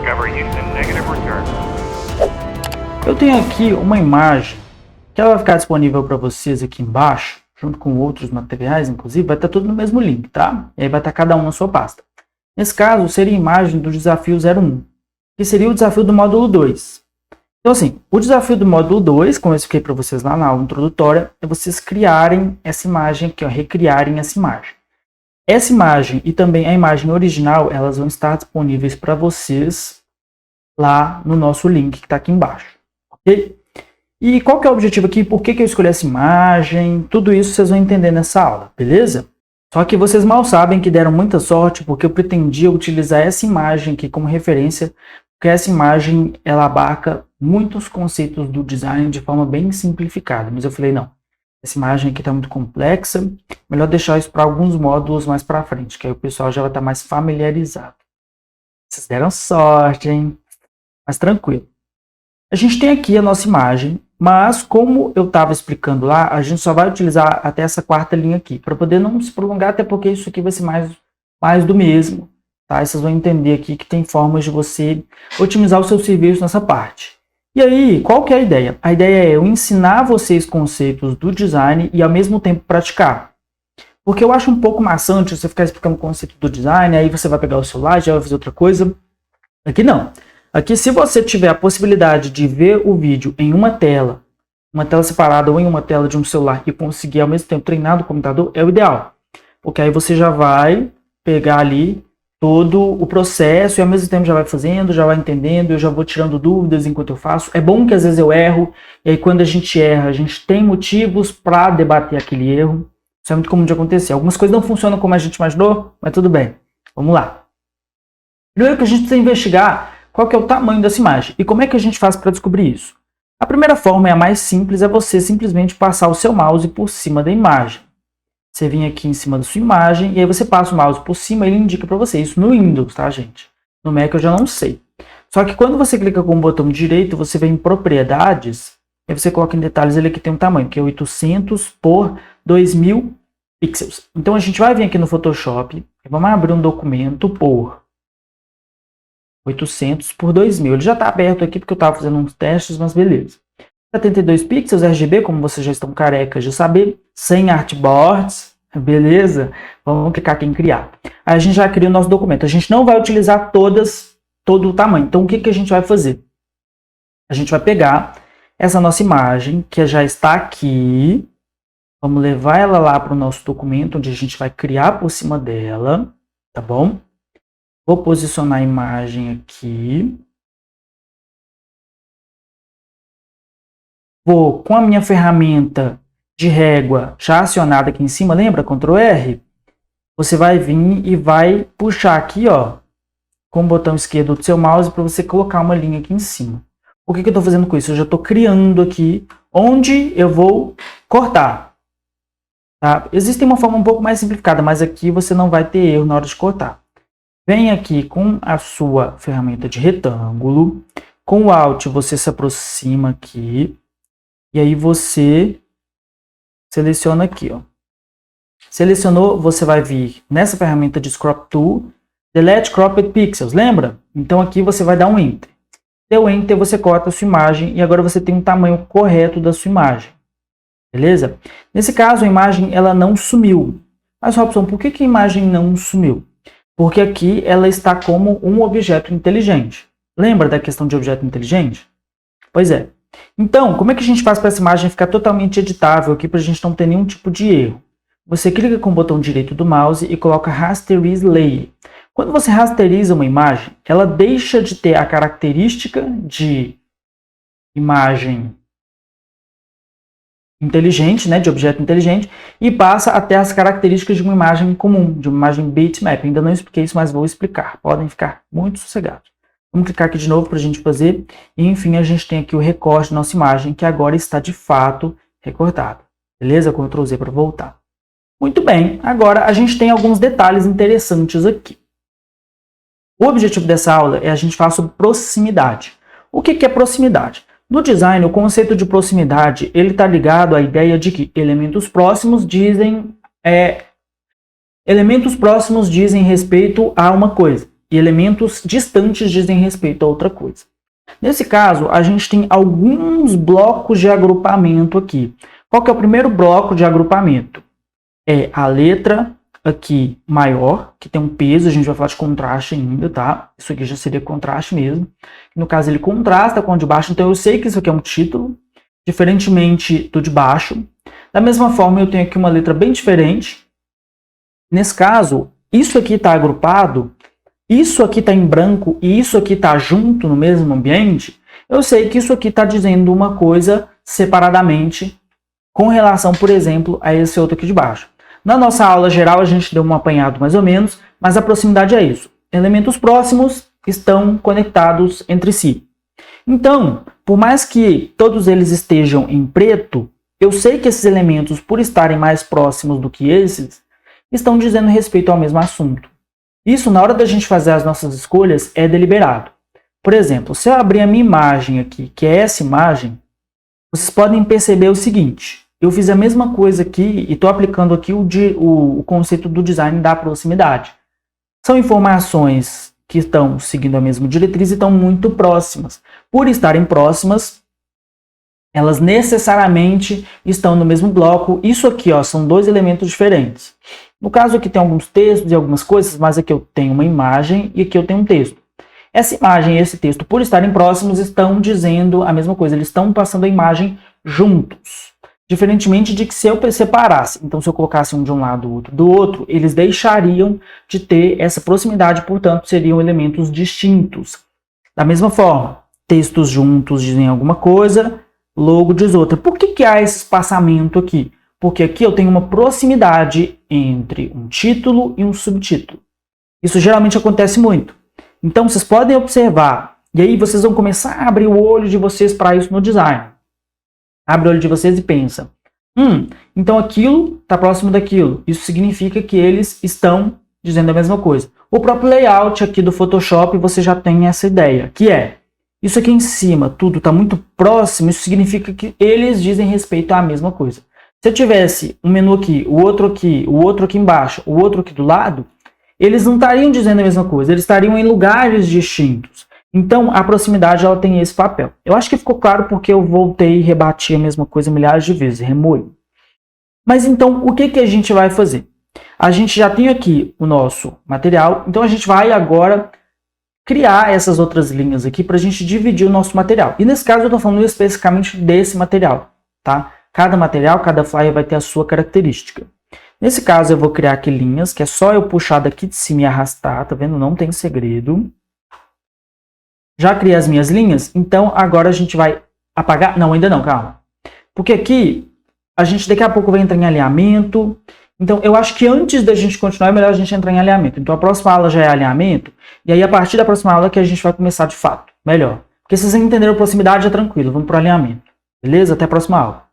Discover Houston, negative return. Eu tenho aqui uma imagem que ela vai ficar disponível para vocês aqui embaixo, junto com outros materiais, inclusive, vai estar tudo no mesmo link, tá? E aí vai estar cada um na sua pasta. Nesse caso, seria a imagem do desafio 01, que seria o desafio do módulo 2. Então, assim, o desafio do módulo 2, como eu expliquei para vocês lá na aula introdutória, é vocês criarem essa imagem aqui, ó, recriarem essa imagem. Essa imagem e também a imagem original, elas vão estar disponíveis para vocês lá no nosso link que está aqui embaixo, ok? E qual que é o objetivo aqui? Por que eu escolhi essa imagem? Tudo isso vocês vão entender nessa aula, beleza? Só que vocês mal sabem que deram muita sorte, porque eu pretendia utilizar essa imagem aqui como referência, porque essa imagem ela abarca muitos conceitos do design de forma bem simplificada. Mas eu falei, não, essa imagem aqui está muito complexa, melhor deixar isso para alguns módulos mais para frente, que aí o pessoal já vai estar mais familiarizado. Vocês deram sorte, hein? Mas tranquilo. A gente tem aqui a nossa imagem, mas como eu estava explicando lá, a gente só vai utilizar até essa quarta linha aqui, para poder não se prolongar, até porque isso aqui vai ser mais do mesmo, tá? E vocês vão entender aqui que tem formas de você otimizar o seu serviço nessa parte. E aí, qual que é a ideia? A ideia é eu ensinar vocês conceitos do design e ao mesmo tempo praticar. Porque eu acho um pouco maçante você ficar explicando o conceito do design, aí você vai pegar o celular e já vai fazer outra coisa. Aqui não. Aqui, se você tiver a possibilidade de ver o vídeo em uma tela separada ou em uma tela de um celular e conseguir ao mesmo tempo treinar no computador, é o ideal. Porque aí você já vai pegar ali todo o processo e ao mesmo tempo já vai fazendo, já vai entendendo, eu já vou tirando dúvidas enquanto eu faço. É bom que às vezes eu erro, e aí quando a gente erra, a gente tem motivos para debater aquele erro. Isso é muito comum de acontecer. Algumas coisas não funcionam como a gente imaginou, mas tudo bem. Vamos lá. Primeiro que a gente precisa investigar qual que é o tamanho dessa imagem e como é que a gente faz para descobrir isso. A primeira forma, é a mais simples, é você simplesmente passar o seu mouse por cima da imagem. Você vem aqui em cima da sua imagem e aí você passa o mouse por cima e ele indica para você. Isso no Windows, tá, gente? No Mac eu já não sei. Só que quando você clica com o botão direito, você vem em propriedades e você coloca em detalhes ele aqui tem um tamanho, que é 800 por 2000 pixels. Então a gente vai vir aqui no Photoshop e vamos abrir um documento por 800 por 2000. Ele já está aberto aqui porque eu estava fazendo uns testes, mas beleza. 72 pixels RGB, como vocês já estão carecas de saber, sem artboards, beleza? Vamos clicar aqui em criar. Aí a gente já cria o nosso documento. A gente não vai utilizar todo o tamanho. Então o que a gente vai fazer? A gente vai pegar essa nossa imagem, que já está aqui, vamos levar ela lá para o nosso documento, onde a gente vai criar por cima dela, tá bom? Vou posicionar a imagem aqui. Vou, com a minha ferramenta de régua já acionada aqui em cima, lembra? Ctrl R. Você vai vir e vai puxar aqui, ó, com o botão esquerdo do seu mouse para você colocar uma linha aqui em cima. O que eu estou fazendo com isso? Eu já estou criando aqui onde eu vou cortar. Tá? Existe uma forma um pouco mais simplificada, mas aqui você não vai ter erro na hora de cortar. Vem aqui com a sua ferramenta de retângulo, com o Alt você se aproxima aqui, e aí você seleciona aqui, ó. Selecionou, você vai vir nessa ferramenta de Crop Tool, Delete Cropped Pixels, lembra? Então aqui você vai dar um Enter. Deu Enter, você corta a sua imagem, e agora você tem um tamanho correto da sua imagem. Beleza? Nesse caso, a imagem ela não sumiu. Mas, Robson, por que a imagem não sumiu? Porque aqui ela está como um objeto inteligente. Lembra da questão de objeto inteligente? Pois é. Então, como é que a gente faz para essa imagem ficar totalmente editável aqui para a gente não ter nenhum tipo de erro? Você clica com o botão direito do mouse e coloca Rasterize Layer. Quando você rasteriza uma imagem, ela deixa de ter a característica de imagem inteligente, né, de objeto inteligente, e passa a ter as características de uma imagem comum, de uma imagem bitmap. Ainda não expliquei isso, mas vou explicar. Podem ficar muito sossegados. Vamos clicar aqui de novo para a gente fazer. E, enfim, a gente tem aqui o recorte da nossa imagem, que agora está de fato recortada. Beleza? Ctrl Z para voltar. Muito bem. Agora a gente tem alguns detalhes interessantes aqui. O objetivo dessa aula é a gente falar sobre proximidade. O que é proximidade? No design, o conceito de proximidade ele está ligado à ideia de que elementos próximos dizem respeito a uma coisa. e elementos distantes dizem respeito a outra coisa. Nesse caso, a gente tem alguns blocos de agrupamento aqui. Qual que é o primeiro bloco de agrupamento? É a letra aqui maior, que tem um peso, a gente vai falar de contraste ainda, tá? Isso aqui já seria contraste mesmo. No caso, ele contrasta com o de baixo, então eu sei que isso aqui é um título, diferentemente do de baixo. Da mesma forma, eu tenho aqui uma letra bem diferente. Nesse caso, isso aqui está agrupado, isso aqui está em branco e isso aqui está junto no mesmo ambiente. Eu sei que isso aqui está dizendo uma coisa separadamente com relação, por exemplo, a esse outro aqui de baixo. Na nossa aula geral, a gente deu um apanhado mais ou menos, mas a proximidade é isso. Elementos próximos estão conectados entre si. Então, por mais que todos eles estejam em preto, eu sei que esses elementos, por estarem mais próximos do que esses, estão dizendo respeito ao mesmo assunto. Isso, na hora da gente fazer as nossas escolhas, é deliberado. Por exemplo, se eu abrir a minha imagem aqui, que é essa imagem, vocês podem perceber o seguinte. Eu fiz a mesma coisa aqui e estou aplicando aqui o conceito do design da proximidade. São informações que estão seguindo a mesma diretriz e estão muito próximas. Por estarem próximas, elas necessariamente estão no mesmo bloco. Isso aqui, ó, são dois elementos diferentes. No caso aqui tem alguns textos e algumas coisas, mas aqui eu tenho uma imagem e aqui eu tenho um texto. Essa imagem e esse texto, por estarem próximos, estão dizendo a mesma coisa. Eles estão passando a imagem juntos. Diferentemente de que se eu separasse, então se eu colocasse um de um lado, o outro do outro, eles deixariam de ter essa proximidade, portanto seriam elementos distintos. Da mesma forma, textos juntos dizem alguma coisa, logo diz outra. Por que há esse espaçamento aqui? Porque aqui eu tenho uma proximidade entre um título e um subtítulo. Isso geralmente acontece muito. Então vocês podem observar, e aí vocês vão começar a abrir o olho de vocês para isso no design. Abre o olho de vocês e pensa, então aquilo está próximo daquilo. Isso significa que eles estão dizendo a mesma coisa. O próprio layout aqui do Photoshop, você já tem essa ideia, que é, isso aqui em cima, tudo está muito próximo, isso significa que eles dizem respeito à mesma coisa. Se eu tivesse um menu aqui, o outro aqui embaixo, o outro aqui do lado, eles não estariam dizendo a mesma coisa, eles estariam em lugares distintos. Então, a proximidade ela tem esse papel. Eu acho que ficou claro porque eu voltei e rebati a mesma coisa milhares de vezes, remoí. Mas então, o que a gente vai fazer? A gente já tem aqui o nosso material, então a gente vai agora criar essas outras linhas aqui para a gente dividir o nosso material. E nesse caso eu estou falando especificamente desse material, tá? Cada material, cada flyer vai ter a sua característica. Nesse caso eu vou criar aqui linhas, que é só eu puxar daqui de cima e arrastar, tá vendo? Não tem segredo. Já criei as minhas linhas, então agora a gente vai apagar... Não, ainda não, calma. Porque aqui, a gente daqui a pouco vai entrar em alinhamento. Então, eu acho que antes da gente continuar, é melhor a gente entrar em alinhamento. Então, a próxima aula já é alinhamento. E aí, a partir da próxima aula que a gente vai começar de fato. Melhor. Porque se vocês entenderam a proximidade, é tranquilo. Vamos para o alinhamento. Beleza? Até a próxima aula.